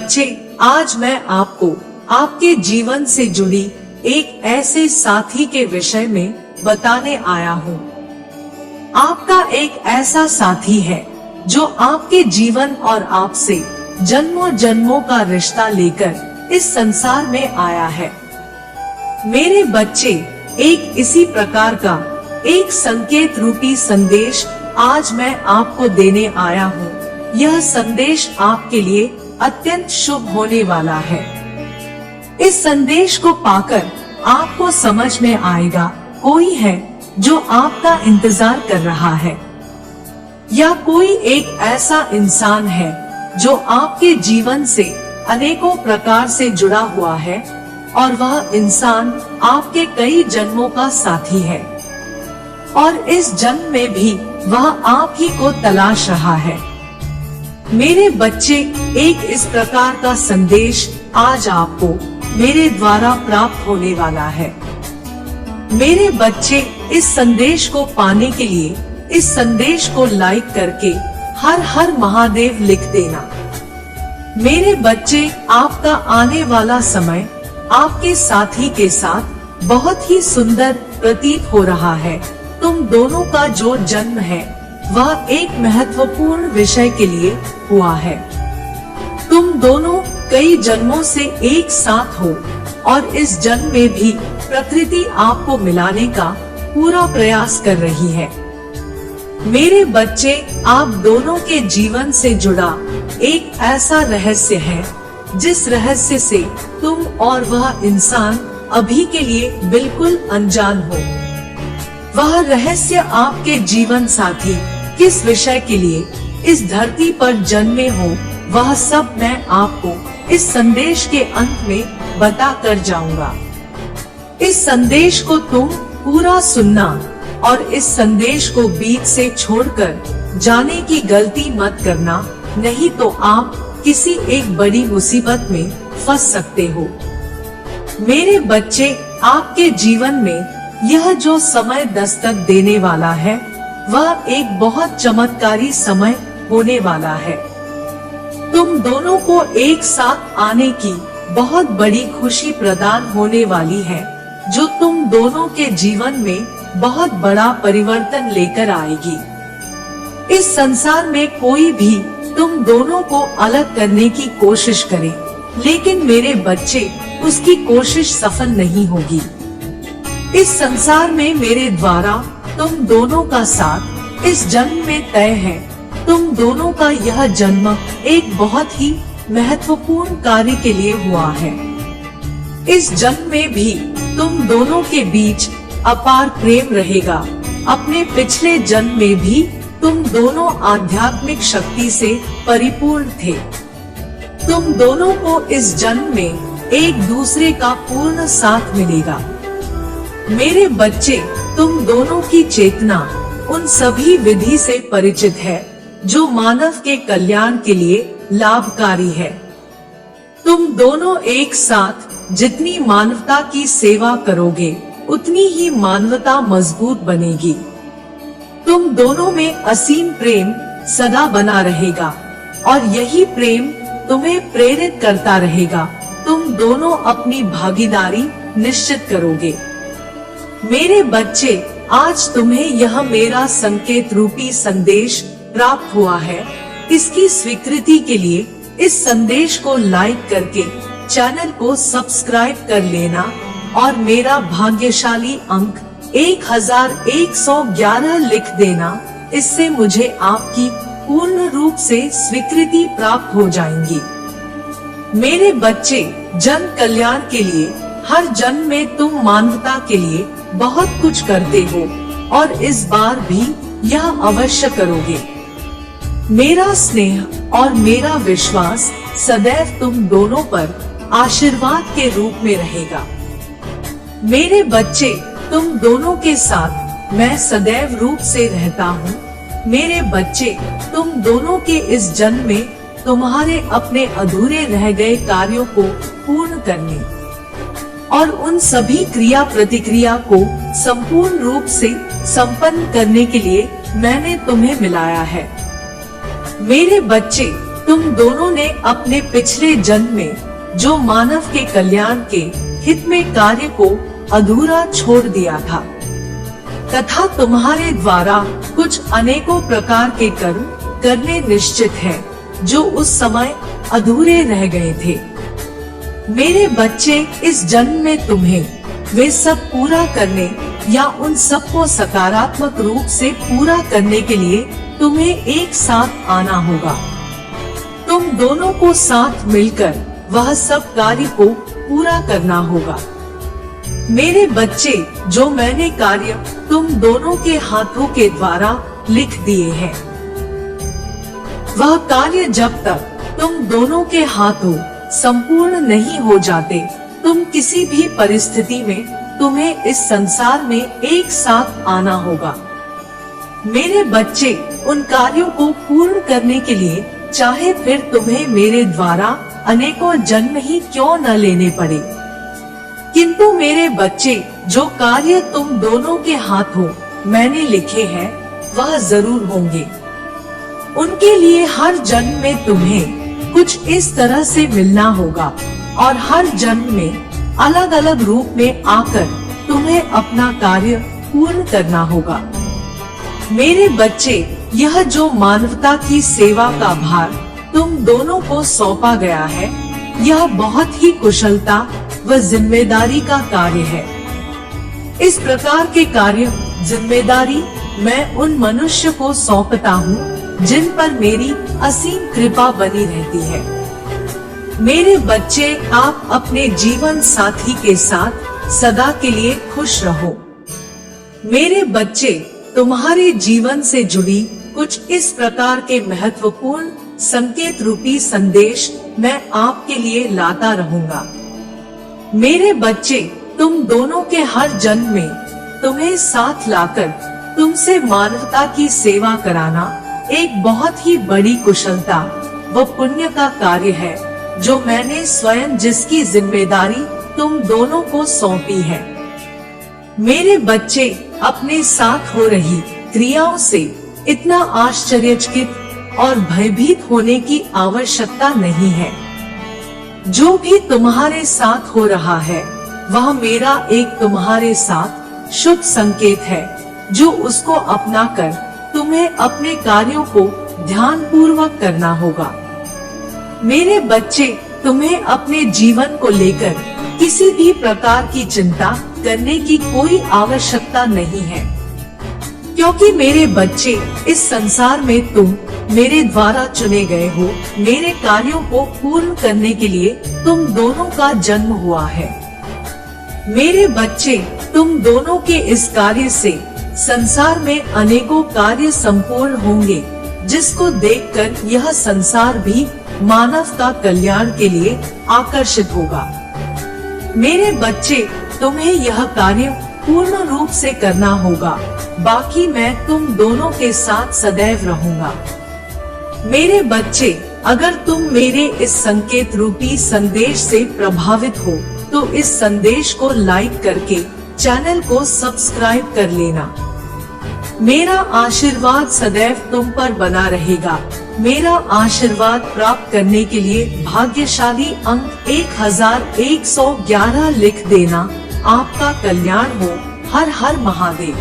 बच्चे, आज मैं आपको आपके जीवन से जुड़ी एक ऐसे साथी के विषय में बताने आया हूँ। आपका एक ऐसा साथी है जो आपके जीवन और आपसे जन्मों जन्मों का रिश्ता लेकर इस संसार में आया है। मेरे बच्चे, एक इसी प्रकार का एक संकेत रूपी संदेश आज मैं आपको देने आया हूँ। यह संदेश आपके लिए अत्यंत शुभ होने वाला है। इस संदेश को पाकर आपको समझ में आएगा कोई है जो आपका इंतजार कर रहा है, या कोई एक ऐसा इंसान है जो आपके जीवन से अनेकों प्रकार से जुड़ा हुआ है और वह इंसान आपके कई जन्मों का साथी है और इस जन्म में भी वह आप ही को तलाश रहा है। मेरे बच्चे, एक इस प्रकार का संदेश आज आपको मेरे द्वारा प्राप्त होने वाला है। मेरे बच्चे, इस संदेश को पाने के लिए इस संदेश को लाइक करके हर हर महादेव लिख देना। मेरे बच्चे, आपका आने वाला समय आपके साथी के साथ बहुत ही सुंदर प्रतीत हो रहा है। तुम दोनों का जो जन्म है वह एक महत्वपूर्ण विषय के लिए हुआ है। तुम दोनों कई जन्मों से एक साथ हो और इस जन्म में भी प्रकृति आपको मिलाने का पूरा प्रयास कर रही है। मेरे बच्चे, आप दोनों के जीवन से जुड़ा एक ऐसा रहस्य है जिस रहस्य से तुम और वह इंसान अभी के लिए बिल्कुल अनजान हो। वह रहस्य आपके जीवन साथी किस विषय के लिए इस धरती पर जन्मे हो, वह सब मैं आपको इस संदेश के अंत में बता कर जाऊंगा। इस संदेश को तुम पूरा सुनना और इस संदेश को बीच से छोड़कर जाने की गलती मत करना, नहीं तो आप किसी एक बड़ी मुसीबत में फंस सकते हो। मेरे बच्चे, आपके जीवन में यह जो समय दस्तक देने वाला है वह एक बहुत चमत्कारी समय होने वाला है। तुम दोनों को एक साथ आने की बहुत बड़ी खुशी प्रदान होने वाली है, जो तुम दोनों के जीवन में बहुत बड़ा परिवर्तन लेकर आएगी। इस संसार में कोई भी तुम दोनों को अलग करने की कोशिश करे, लेकिन मेरे बच्चे, उसकी कोशिश सफल नहीं होगी। इस संसार में मेरे द्वारा तुम दोनों का साथ इस जन्म में तय है। तुम दोनों का यह जन्म एक बहुत ही महत्वपूर्ण कार्य के लिए हुआ है। इस जन्म में भी तुम दोनों के बीच अपार प्रेम रहेगा। अपने पिछले जन्म में भी तुम दोनों आध्यात्मिक शक्ति से परिपूर्ण थे। तुम दोनों को इस जन्म में एक दूसरे का पूर्ण साथ मिलेगा। मेरे बच्चे, तुम दोनों की चेतना उन सभी विधि से परिचित है जो मानव के कल्याण के लिए लाभकारी है। तुम दोनों एक साथ जितनी मानवता की सेवा करोगे उतनी ही मानवता मजबूत बनेगी। तुम दोनों में असीम प्रेम सदा बना रहेगा और यही प्रेम तुम्हें प्रेरित करता रहेगा। तुम दोनों अपनी भागीदारी निश्चित करोगे। मेरे बच्चे, आज तुम्हें यह मेरा संकेत रूपी संदेश प्राप्त हुआ है। इसकी स्वीकृति के लिए इस संदेश को लाइक करके चैनल को सब्सक्राइब कर लेना और मेरा भाग्यशाली अंक 1111 लिख देना। इससे मुझे आपकी पूर्ण रूप से स्वीकृति प्राप्त हो जाएंगी। मेरे बच्चे, जन कल्याण के लिए हर जन्म में तुम मानवता के लिए बहुत कुछ करते हो और इस बार भी यह अवश्य करोगे। मेरा स्नेह और मेरा विश्वास सदैव तुम दोनों पर आशीर्वाद के रूप में रहेगा। मेरे बच्चे, तुम दोनों के साथ मैं सदैव रूप से रहता हूँ। मेरे बच्चे, तुम दोनों के इस जन्म में तुम्हारे अपने अधूरे रह गए कार्यों को पूर्ण करने और उन सभी क्रिया प्रतिक्रिया को संपूर्ण रूप से संपन्न करने के लिए मैंने तुम्हें मिलाया है। मेरे बच्चे, तुम दोनों ने अपने पिछले जन्म में जो मानव के कल्याण के हित में कार्य को अधूरा छोड़ दिया था तथा तुम्हारे द्वारा कुछ अनेकों प्रकार के कर्म करने निश्चित है जो उस समय अधूरे रह गए थे। मेरे बच्चे, इस जन्म में तुम्हें वे सब पूरा करने या उन सब को सकारात्मक रूप से पूरा करने के लिए तुम्हें एक साथ आना होगा। तुम दोनों को साथ मिलकर वह सब कार्य को पूरा करना होगा। मेरे बच्चे, जो मैंने कार्य तुम दोनों के हाथों के द्वारा लिख दिए हैं, वह कार्य जब तक तुम दोनों के हाथों संपूर्ण नहीं हो जाते, तुम किसी भी परिस्थिति में तुम्हें इस संसार में एक साथ आना होगा। मेरे बच्चे, उन कार्यों को पूर्ण करने के लिए चाहे फिर तुम्हें मेरे द्वारा अनेकों जन्म ही क्यों न लेने पड़े, किंतु मेरे बच्चे, जो कार्य तुम दोनों के हाथों मैंने लिखे हैं वह जरूर होंगे। उनके लिए हर जन्म में तुम्हें कुछ इस तरह से मिलना होगा और हर जन्म में अलग अलग रूप में आकर तुम्हें अपना कार्य पूर्ण करना होगा। मेरे बच्चे, यह जो मानवता की सेवा का भार तुम दोनों को सौंपा गया है, यह बहुत ही कुशलता व जिम्मेदारी का कार्य है। इस प्रकार के कार्य जिम्मेदारी मैं उन मनुष्य को सौंपता हूँ जिन पर मेरी असीम कृपा बनी रहती है। मेरे बच्चे, आप अपने जीवन साथी के साथ सदा के लिए खुश रहो। मेरे बच्चे, तुम्हारे जीवन से जुड़ी कुछ इस प्रकार के महत्वपूर्ण संकेत रूपी संदेश मैं आपके लिए लाता रहूंगा। मेरे बच्चे, तुम दोनों के हर जन्म में तुम्हें साथ लाकर तुमसे मानवता की सेवा कराना एक बहुत ही बड़ी कुशलता व पुण्य का कार्य है, जो मैंने स्वयं जिसकी जिम्मेदारी तुम दोनों को सौंपी है। मेरे बच्चे, अपने साथ हो रही क्रियाओं से इतना आश्चर्यचकित और भयभीत होने की आवश्यकता नहीं है। जो भी तुम्हारे साथ हो रहा है वह मेरा एक तुम्हारे साथ शुभ संकेत है, जो उसको अपनाकर तुम्हें अपने कार्यों को ध्यान पूर्वक करना होगा। मेरे बच्चे, तुम्हें अपने जीवन को लेकर किसी भी प्रकार की चिंता करने की कोई आवश्यकता नहीं है, क्योंकि मेरे बच्चे, इस संसार में तुम मेरे द्वारा चुने गए हो। मेरे कार्यों को पूर्ण करने के लिए तुम दोनों का जन्म हुआ है। मेरे बच्चे, तुम दोनों के इस कार्य से संसार में अनेकों कार्य संपूर्ण होंगे, जिसको देखकर यह संसार भी मानव का कल्याण के लिए आकर्षित होगा। मेरे बच्चे, तुम्हें यह कार्य पूर्ण रूप से करना होगा, बाकी मैं तुम दोनों के साथ सदैव रहूंगा। मेरे बच्चे, अगर तुम मेरे इस संकेत रूपी संदेश से प्रभावित हो तो इस संदेश को लाइक करके चैनल को सब्सक्राइब कर लेना। मेरा आशीर्वाद सदैव तुम पर बना रहेगा। मेरा आशीर्वाद प्राप्त करने के लिए भाग्यशाली अंक 1111 लिख देना। आपका कल्याण हो। हर हर महादेव।